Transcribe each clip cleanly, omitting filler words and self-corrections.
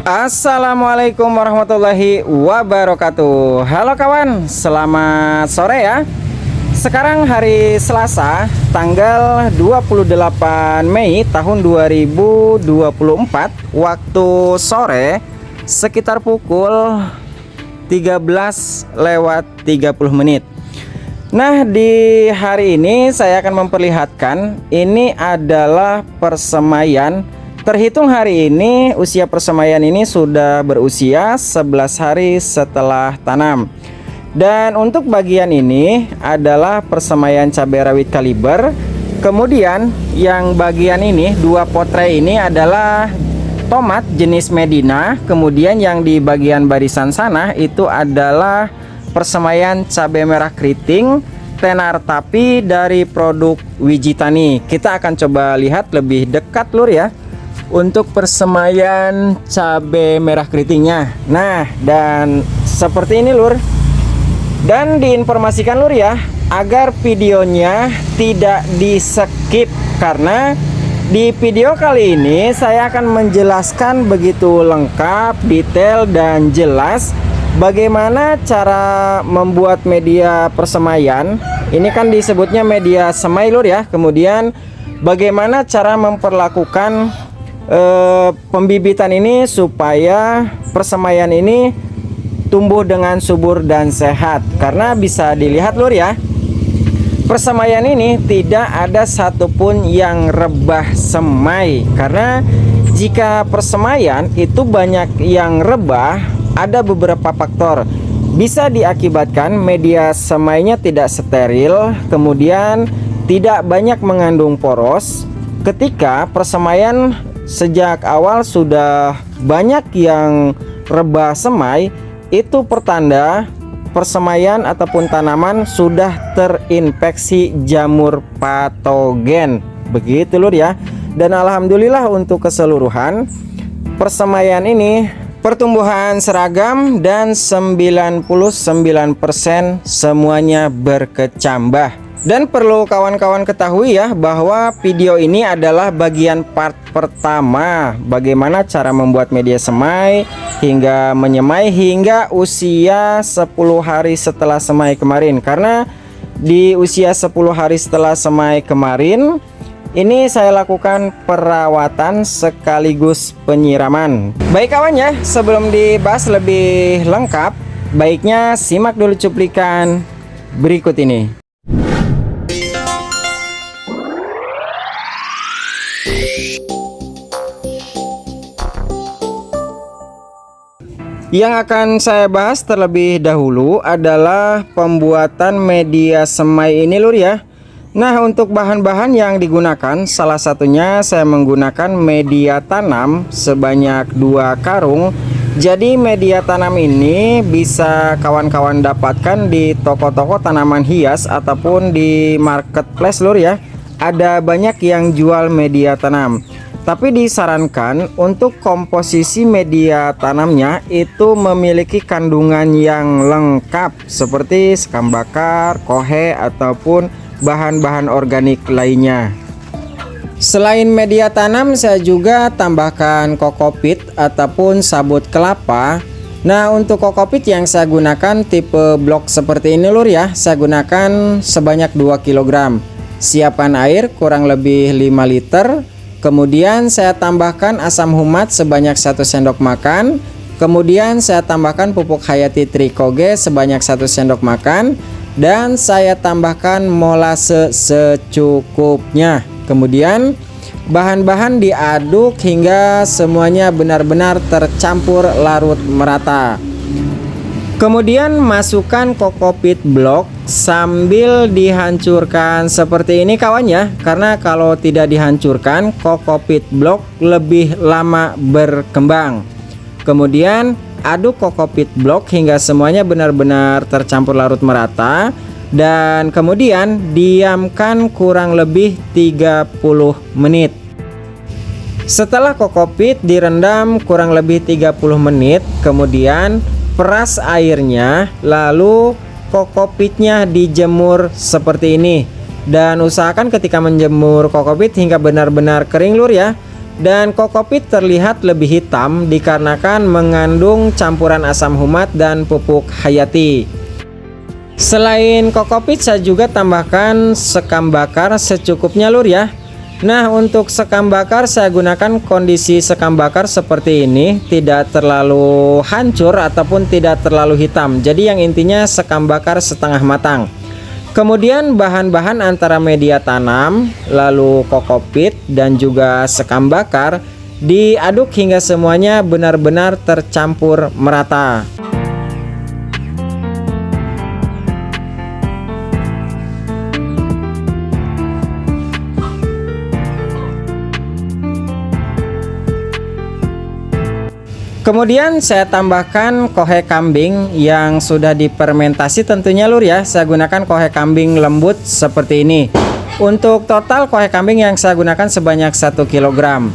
Assalamualaikum warahmatullahi wabarakatuh. Halo kawan, selamat sore ya. Sekarang hari Selasa, tanggal 28 Mei tahun 2024, waktu sore sekitar pukul 13:30. Nah, di hari ini saya akan memperlihatkan ini adalah persemaian. Terhitung hari ini usia persemaian ini sudah berusia 11 hari setelah tanam. Dan untuk bagian ini adalah persemaian cabai rawit kaliber. Kemudian yang bagian ini, dua potre ini adalah tomat jenis Medina. Kemudian yang di bagian barisan sana itu adalah persemaian cabai merah keriting tenar tapi dari produk Wijitani. Kita akan coba lihat lebih dekat lur ya untuk persemaian cabai merah keritingnya. Nah, dan seperti ini lur. Dan diinformasikan lur ya, agar videonya tidak di skip, karena di video kali ini saya akan menjelaskan begitu lengkap, detail dan jelas bagaimana cara membuat media persemaian. Ini kan disebutnya media semai lur ya. Kemudian bagaimana cara memperlakukan pembibitan ini supaya persemaian ini tumbuh dengan subur dan sehat. Karena bisa dilihat lur ya, persemaian ini tidak ada satupun yang rebah semai. Karena jika persemaian itu banyak yang rebah, ada beberapa faktor. Bisa diakibatkan media semainya tidak steril, kemudian tidak banyak mengandung poros. Ketika persemaian sejak awal sudah banyak yang rebah semai, itu pertanda persemaian ataupun tanaman sudah terinfeksi jamur patogen. Begitu lur ya. Dan alhamdulillah untuk keseluruhan persemaian ini pertumbuhan seragam dan 99% semuanya berkecambah. Dan perlu kawan-kawan ketahui ya, bahwa video ini adalah bagian part pertama bagaimana cara membuat media semai hingga menyemai hingga usia 10 hari setelah semai kemarin. Karena di usia 10 hari setelah semai kemarin ini saya lakukan perawatan sekaligus penyiraman. Baik kawan ya, sebelum dibahas lebih lengkap, baiknya simak dulu cuplikan berikut ini. Yang akan saya bahas terlebih dahulu adalah pembuatan media semai ini lur ya. Nah, untuk bahan-bahan yang digunakan, salah satunya saya menggunakan media tanam sebanyak 2 karung. Jadi media tanam ini bisa kawan-kawan dapatkan di toko-toko tanaman hias ataupun di marketplace lur ya. Ada banyak yang jual media tanam. Tapi disarankan untuk komposisi media tanamnya itu memiliki kandungan yang lengkap seperti sekam bakar, kohe ataupun bahan-bahan organik lainnya. Selain media tanam, saya juga tambahkan kokopit ataupun sabut kelapa. Nah, untuk kokopit yang saya gunakan tipe blok seperti ini lur ya, saya gunakan sebanyak 2 kg. Siapan air kurang lebih 5 liter. Kemudian saya tambahkan asam humat sebanyak 1 sendok makan. Kemudian saya tambahkan pupuk Hayati Trikoge sebanyak 1 sendok makan. Dan saya tambahkan molase secukupnya. Kemudian bahan-bahan diaduk hingga semuanya benar-benar tercampur larut merata. Kemudian masukkan kokopit blok sambil dihancurkan seperti ini kawan ya. Karena kalau tidak dihancurkan, kokopit blok lebih lama berkembang. Kemudian aduk kokopit blok hingga semuanya benar-benar tercampur larut merata. Dan kemudian diamkan kurang lebih 30 menit. Setelah kokopit direndam kurang lebih 30 menit, kemudian peras airnya, lalu kokopitnya dijemur seperti ini. Dan usahakan ketika menjemur kokopit hingga benar-benar kering lur ya. Dan kokopit terlihat lebih hitam dikarenakan mengandung campuran asam humat dan pupuk hayati. Selain kokopit, saya juga tambahkan sekam bakar secukupnya lur ya. Nah, untuk sekam bakar saya gunakan kondisi sekam bakar seperti ini, tidak terlalu hancur ataupun tidak terlalu hitam. Jadi yang intinya sekam bakar setengah matang. Kemudian bahan-bahan antara media tanam, lalu kokopit dan juga sekam bakar diaduk hingga semuanya benar-benar tercampur merata. Kemudian saya tambahkan kohe kambing yang sudah difermentasi tentunya lur ya. Saya gunakan kohe kambing lembut seperti ini. Untuk total kohe kambing yang saya gunakan sebanyak 1 kg.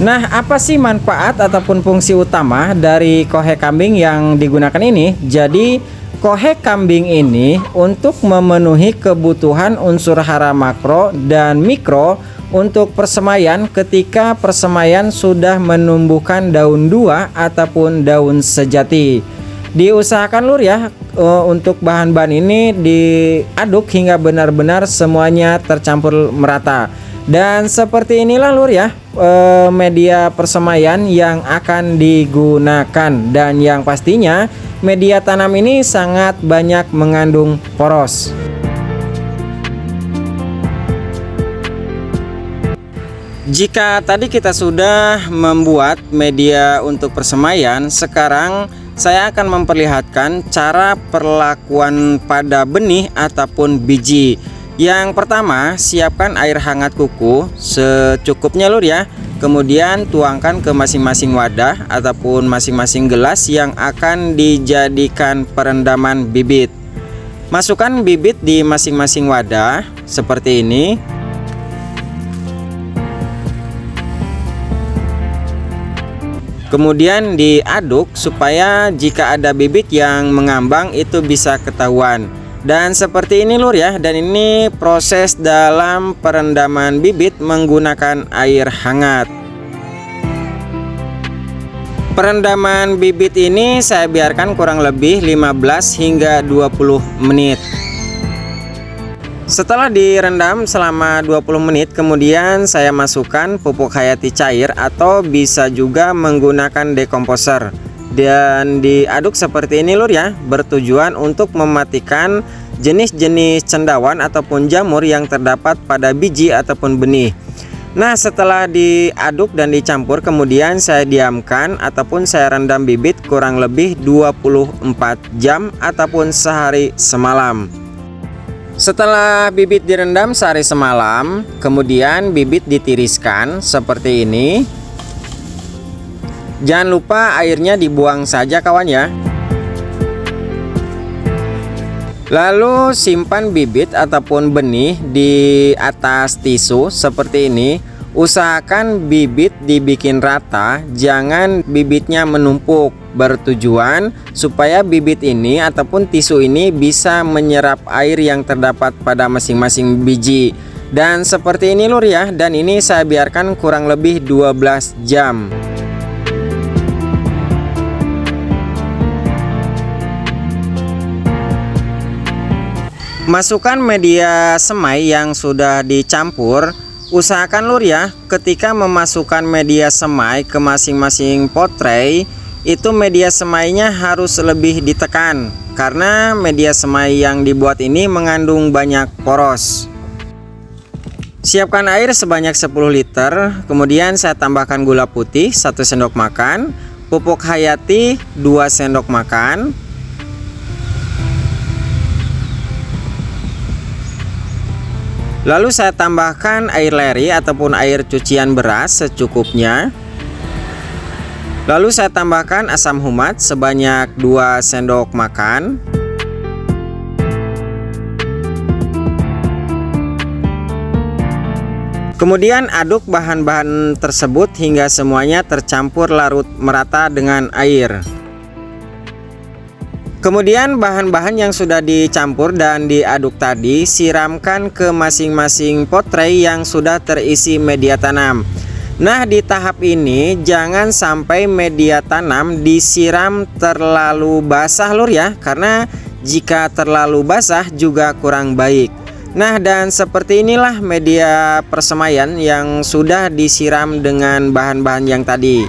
Nah, apa sih manfaat ataupun fungsi utama dari kohe kambing yang digunakan ini? Jadi kohe kambing ini untuk memenuhi kebutuhan unsur hara makro dan mikro untuk persemaian ketika persemaian sudah menumbuhkan daun 2 ataupun daun sejati. Diusahakan lur ya untuk bahan-bahan ini diaduk hingga benar-benar semuanya tercampur merata. Dan seperti inilah lur ya media persemaian yang akan digunakan, dan yang pastinya media tanam ini sangat banyak mengandung poros. Jika tadi kita sudah membuat media untuk persemaian, sekarang saya akan memperlihatkan cara perlakuan pada benih ataupun biji. Yang pertama, siapkan air hangat kuku secukupnya lur ya. Kemudian tuangkan ke masing-masing wadah ataupun masing-masing gelas yang akan dijadikan perendaman bibit. Masukkan bibit di masing-masing wadah seperti ini. Kemudian diaduk supaya jika ada bibit yang mengambang itu bisa ketahuan. Dan seperti ini lur ya. Dan ini proses dalam perendaman bibit menggunakan air hangat. Perendaman bibit ini saya biarkan kurang lebih 15 hingga 20 menit. Setelah direndam selama 20 menit, kemudian saya masukkan pupuk hayati cair atau bisa juga menggunakan dekomposer. Dan diaduk seperti ini lur ya, bertujuan untuk mematikan jenis-jenis cendawan ataupun jamur yang terdapat pada biji ataupun benih. Nah, setelah diaduk dan dicampur, kemudian saya diamkan ataupun saya rendam bibit kurang lebih 24 jam ataupun sehari semalam. Setelah bibit direndam sehari semalam, kemudian bibit ditiriskan seperti ini. Jangan lupa airnya dibuang saja kawan ya. Lalu simpan bibit ataupun benih di atas tisu seperti ini. Usahakan bibit dibikin rata, jangan bibitnya menumpuk. Bertujuan supaya bibit ini ataupun tisu ini bisa menyerap air yang terdapat pada masing-masing biji. Dan seperti ini lur ya. Dan ini saya biarkan kurang lebih 12 jam. Masukkan media semai yang sudah dicampur. Usahakan lur ya, ketika memasukkan media semai ke masing-masing pot tray, itu media semainya harus lebih ditekan karena media semai yang dibuat ini mengandung banyak poros. Siapkan air sebanyak 10 liter. Kemudian saya tambahkan gula putih 1 sendok makan, pupuk hayati 2 sendok makan, lalu saya tambahkan air leri ataupun air cucian beras secukupnya. Lalu saya tambahkan asam humat sebanyak 2 sendok makan. Kemudian aduk bahan-bahan tersebut hingga semuanya tercampur larut merata dengan air. Kemudian bahan-bahan yang sudah dicampur dan diaduk tadi siramkan ke masing-masing pot tray yang sudah terisi media tanam. Nah, di tahap ini jangan sampai media tanam disiram terlalu basah lur ya, karena jika terlalu basah juga kurang baik. Nah, dan seperti inilah media persemaian yang sudah disiram dengan bahan-bahan yang tadi.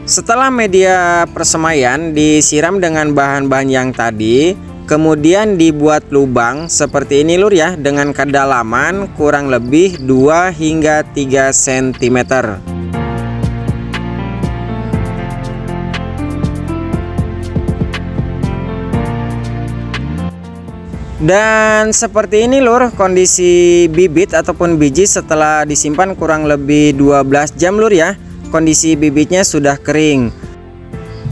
Setelah media persemaian disiram dengan bahan-bahan yang tadi, kemudian dibuat lubang seperti ini lur ya, dengan kedalaman kurang lebih 2 hingga 3 cm. Dan seperti ini lur kondisi bibit ataupun biji setelah disimpan kurang lebih 12 jam lur ya. Kondisi bibitnya sudah kering.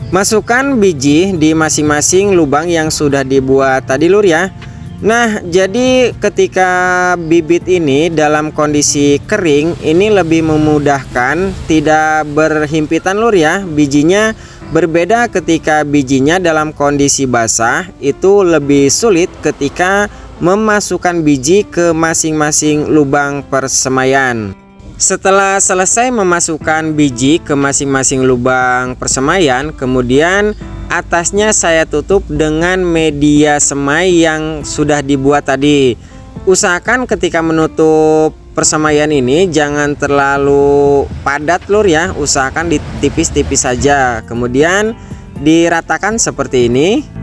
Masukkan biji di masing-masing lubang yang sudah dibuat tadi lur ya. Nah, jadi ketika bibit ini dalam kondisi kering, ini lebih memudahkan, tidak berhimpitan lur ya bijinya. Berbeda ketika bijinya dalam kondisi basah, itu lebih sulit ketika memasukkan biji ke masing-masing lubang persemaian. Setelah selesai memasukkan biji ke masing-masing lubang persemaian, kemudian atasnya saya tutup dengan media semai yang sudah dibuat tadi. Usahakan ketika menutup persemaian ini jangan terlalu padat lur ya, usahakan ditipis-tipis saja. Kemudian diratakan seperti ini.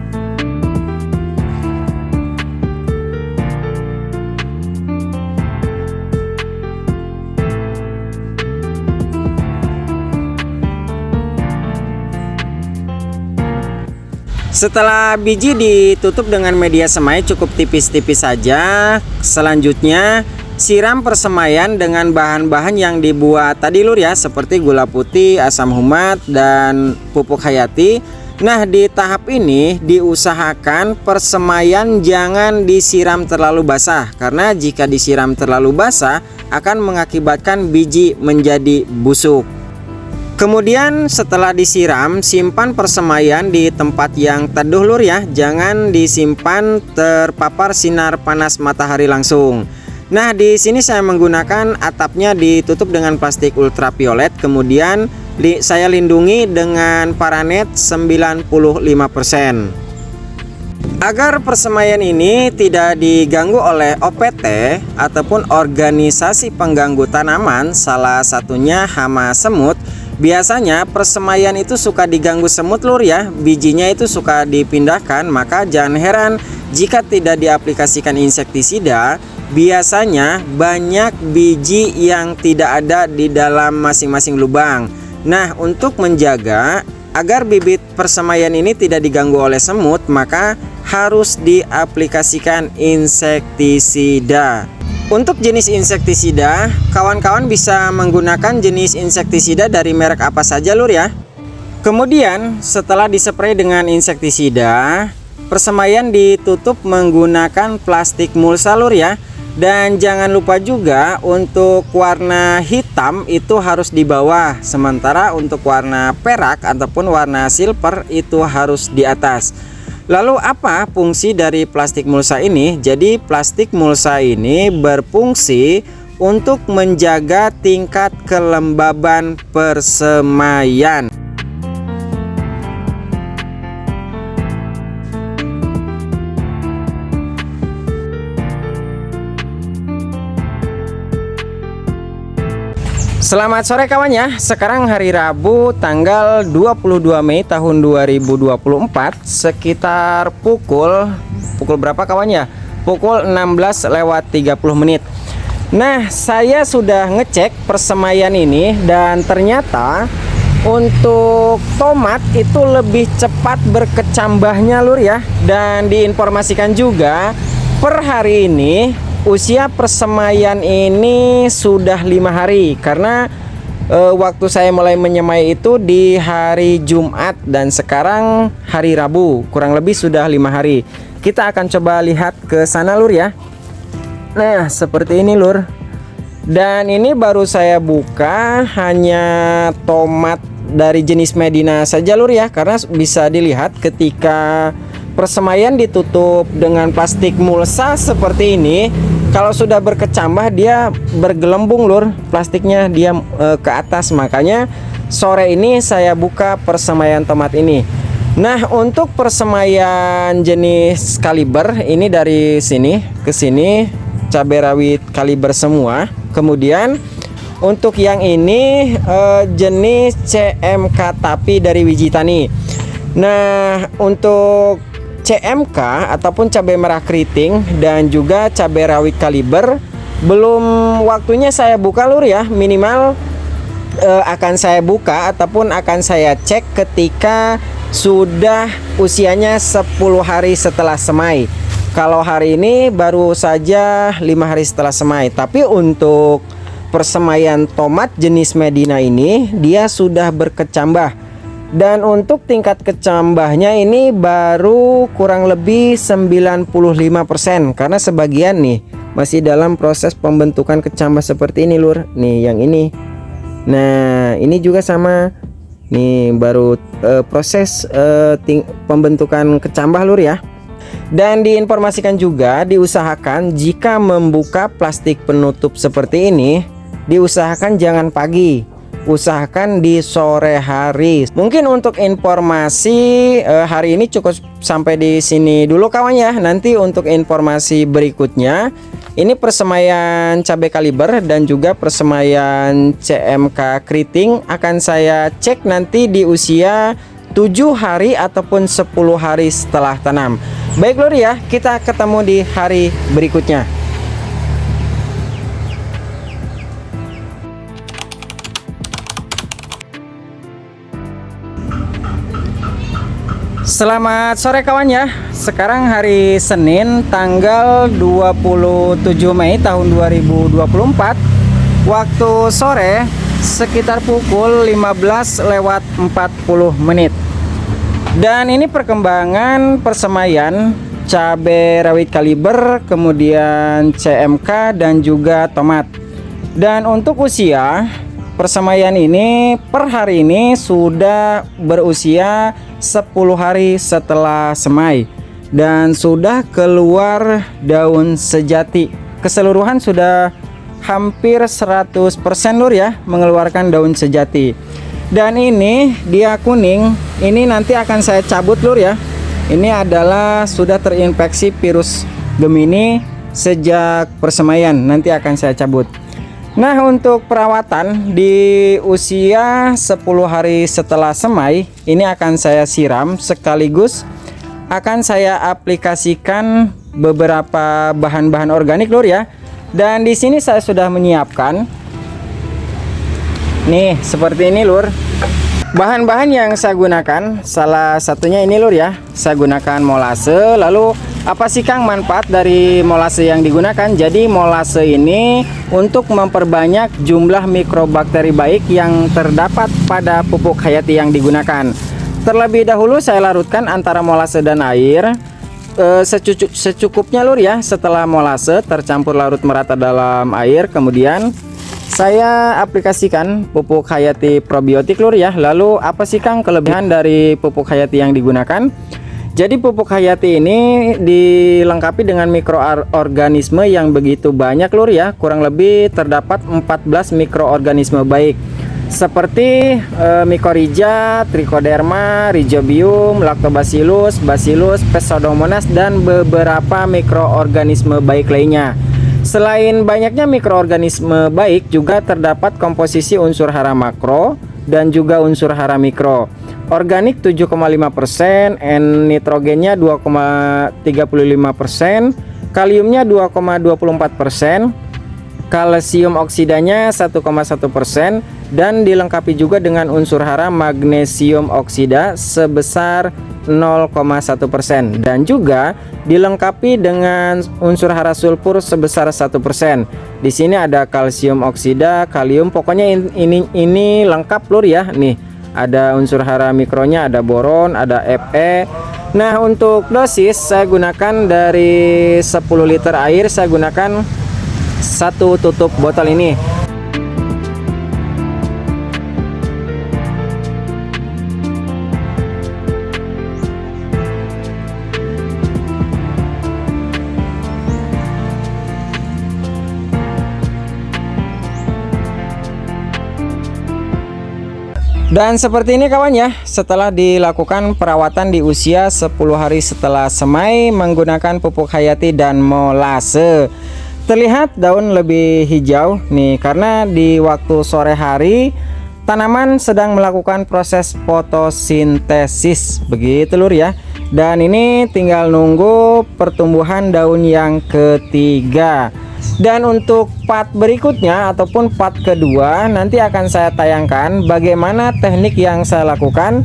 Setelah biji ditutup dengan media semai cukup tipis-tipis saja. Selanjutnya siram persemaian dengan bahan-bahan yang dibuat tadi lur ya, seperti gula putih, asam humat, dan pupuk hayati. Nah, di tahap ini diusahakan persemaian jangan disiram terlalu basah, karena jika disiram terlalu basah akan mengakibatkan biji menjadi busuk. Kemudian setelah disiram, simpan persemaian di tempat yang teduh lur ya, jangan disimpan terpapar sinar panas matahari langsung. Nah, di sini saya menggunakan atapnya ditutup dengan plastik ultraviolet, kemudian saya lindungi dengan paranet 95%. Agar persemaian ini tidak diganggu oleh OPT ataupun organisasi pengganggu tanaman, salah satunya hama semut. Biasanya persemaian itu suka diganggu semut lur ya, bijinya itu suka dipindahkan, maka jangan heran jika tidak diaplikasikan insektisida, biasanya banyak biji yang tidak ada di dalam masing-masing lubang. Nah, untuk menjaga agar bibit persemaian ini tidak diganggu oleh semut, maka harus diaplikasikan insektisida. Untuk jenis insektisida, kawan-kawan bisa menggunakan jenis insektisida dari merek apa saja lur ya. Kemudian setelah dispray dengan insektisida, persemaian ditutup menggunakan plastik mulsa lur ya. Dan jangan lupa juga untuk warna hitam itu harus di bawah, sementara untuk warna perak ataupun warna silver itu harus di atas. Lalu apa fungsi dari plastik mulsa ini? Jadi plastik mulsa ini berfungsi untuk menjaga tingkat kelembaban persemaian. Selamat sore kawannya. Sekarang hari Rabu tanggal 22 Mei tahun 2024 sekitar pukul berapa kawannya? Pukul 16:30. Nah, saya sudah ngecek persemaian ini dan ternyata untuk tomat itu lebih cepat berkecambahnya lur ya. Dan diinformasikan juga per hari ini usia persemaian ini sudah 5 hari, karena waktu saya mulai menyemai itu di hari Jumat dan sekarang hari Rabu, kurang lebih sudah 5 hari. Kita akan coba lihat ke sana lur ya. Nah, seperti ini lur. Dan ini baru saya buka hanya tomat dari jenis Medina saja lur ya, karena bisa dilihat ketika persemaian ditutup dengan plastik mulsa seperti ini, kalau sudah berkecambah dia bergelembung lur, plastiknya dia ke atas. Makanya sore ini saya buka persemaian tomat ini. Nah, untuk persemaian jenis kaliber ini dari sini ke sini cabai rawit kaliber semua. Kemudian untuk yang ini jenis CMK tapi dari Wijitani. Nah, untuk CMK ataupun cabai merah keriting dan juga cabai rawit kaliber belum waktunya saya buka lur ya. Minimal akan saya buka ataupun akan saya cek ketika sudah usianya 10 hari setelah semai. Kalau hari ini baru saja 5 hari setelah semai. Tapi untuk persemaian tomat jenis Medina ini dia sudah berkecambah. Dan untuk tingkat kecambahnya ini baru kurang lebih 95%, karena sebagian nih masih dalam proses pembentukan kecambah seperti ini lur. Nih yang ini. Nah, ini juga sama. Nih baru proses pembentukan kecambah lur ya. Dan diinformasikan juga diusahakan jika membuka plastik penutup seperti ini, diusahakan jangan pagi. Usahakan di sore hari. Mungkin untuk informasi hari ini cukup sampai di sini dulu kawan ya. Nanti untuk informasi berikutnya ini persemaian cabai kaliber dan juga persemaian CMK keriting akan saya cek nanti di usia 7 hari ataupun 10 hari setelah tanam. Baik lur ya, kita ketemu di hari berikutnya. Selamat sore kawan ya. Sekarang hari Senin tanggal 27 Mei tahun 2024. Waktu sore sekitar pukul 15:40. Dan ini perkembangan persemaian cabai rawit kaliber, kemudian CMK dan juga tomat. Dan untuk usia persemaian ini per hari ini sudah berusia 10 hari setelah semai dan sudah keluar daun sejati. Keseluruhan sudah hampir 100% lur ya mengeluarkan daun sejati. Dan ini dia kuning, ini nanti akan saya cabut lur ya. Ini adalah sudah terinfeksi virus Gemini sejak persemaian, nanti akan saya cabut. Nah, untuk perawatan di usia 10 hari setelah semai ini akan saya siram sekaligus akan saya aplikasikan beberapa bahan-bahan organik lur ya. Dan di sini saya sudah menyiapkan nih seperti ini lur. Bahan-bahan yang saya gunakan salah satunya ini lur ya. Saya gunakan molase. Lalu apa sih Kang manfaat dari molase yang digunakan? Jadi molase ini untuk memperbanyak jumlah mikrobakteri baik yang terdapat pada pupuk hayati yang digunakan. Terlebih dahulu saya larutkan antara molase dan air secukupnya lur ya. Setelah molase tercampur larut merata dalam air, kemudian saya aplikasikan pupuk hayati probiotik lur ya. Lalu apa sih Kang kelebihan dari pupuk hayati yang digunakan? Jadi pupuk hayati ini dilengkapi dengan mikroorganisme yang begitu banyak lur ya. Kurang lebih terdapat 14 mikroorganisme baik seperti Mycorrhiza, Trichoderma, Rhizobium, Lactobacillus, Bacillus, Pseudomonas dan beberapa mikroorganisme baik lainnya. Selain banyaknya mikroorganisme baik, juga terdapat komposisi unsur hara makro dan juga unsur hara mikro. Organik 7,5%, nitrogennya 2,35%, kaliumnya 2,24%, kalsium oksidanya 1,1%, dan dilengkapi juga dengan unsur hara magnesium oksida sebesar 0,1%, dan juga dilengkapi dengan unsur hara sulfur sebesar 1%. Di sini ada kalsium oksida, kalium, pokoknya ini lengkap lur ya. Nih ada unsur hara mikronya, ada boron, ada Fe. Nah, untuk dosis saya gunakan dari 10 liter air, saya gunakan 1 tutup botol ini. Dan seperti ini kawan ya, setelah dilakukan perawatan di usia 10 hari setelah semai menggunakan pupuk hayati dan molase. Terlihat daun lebih hijau nih karena di waktu sore hari tanaman sedang melakukan proses fotosintesis, begitu lur ya. Dan ini tinggal nunggu pertumbuhan daun yang ketiga. Dan untuk part berikutnya ataupun part kedua nanti akan saya tayangkan bagaimana teknik yang saya lakukan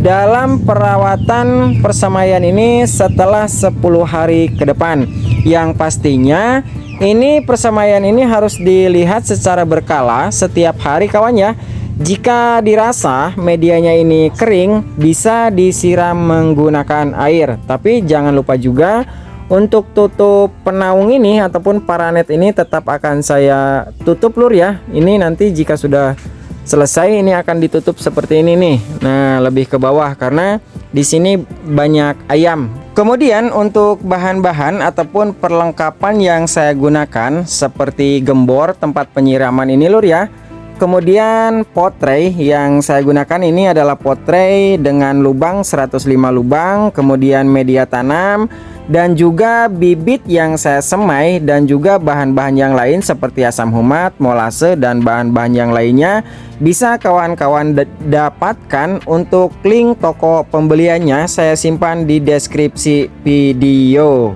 dalam perawatan persemaian ini setelah 10 hari ke depan. Yang pastinya ini persemaian ini harus dilihat secara berkala setiap hari kawan ya. Jika dirasa medianya ini kering, bisa disiram menggunakan air. Tapi jangan lupa juga untuk tutup penaung ini ataupun paranet ini tetap akan saya tutup lur ya. Ini nanti jika sudah selesai ini akan ditutup seperti ini nih. Nah, lebih ke bawah karena di sini banyak ayam. Kemudian untuk bahan-bahan ataupun perlengkapan yang saya gunakan seperti gembor tempat penyiraman ini lur ya. Kemudian pot tray yang saya gunakan ini adalah pot tray dengan lubang 105 lubang, kemudian media tanam dan juga bibit yang saya semai dan juga bahan-bahan yang lain seperti asam humat, molase dan bahan-bahan yang lainnya bisa kawan-kawan dapatkan. Untuk link toko pembeliannya saya simpan di deskripsi video.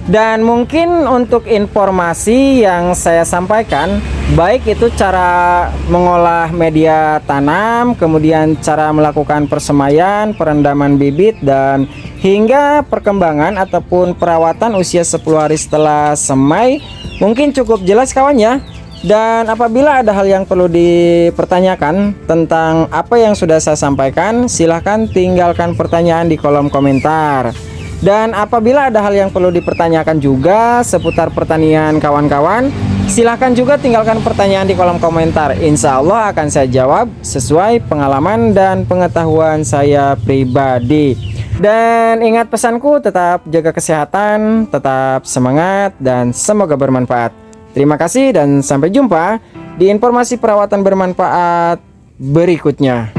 Dan mungkin untuk informasi yang saya sampaikan, baik itu cara mengolah media tanam, kemudian cara melakukan persemaian, perendaman bibit, dan hingga perkembangan ataupun perawatan usia 10 hari setelah semai, mungkin cukup jelas kawan ya. Dan apabila ada hal yang perlu dipertanyakan tentang apa yang sudah saya sampaikan, silahkan tinggalkan pertanyaan di kolom komentar. Dan apabila ada hal yang perlu dipertanyakan juga seputar pertanian kawan-kawan, silahkan juga tinggalkan pertanyaan di kolom komentar. Insya Allah akan saya jawab sesuai pengalaman dan pengetahuan saya pribadi. Dan ingat pesanku, tetap jaga kesehatan, tetap semangat, dan semoga bermanfaat. Terima kasih dan sampai jumpa di informasi perawatan bermanfaat berikutnya.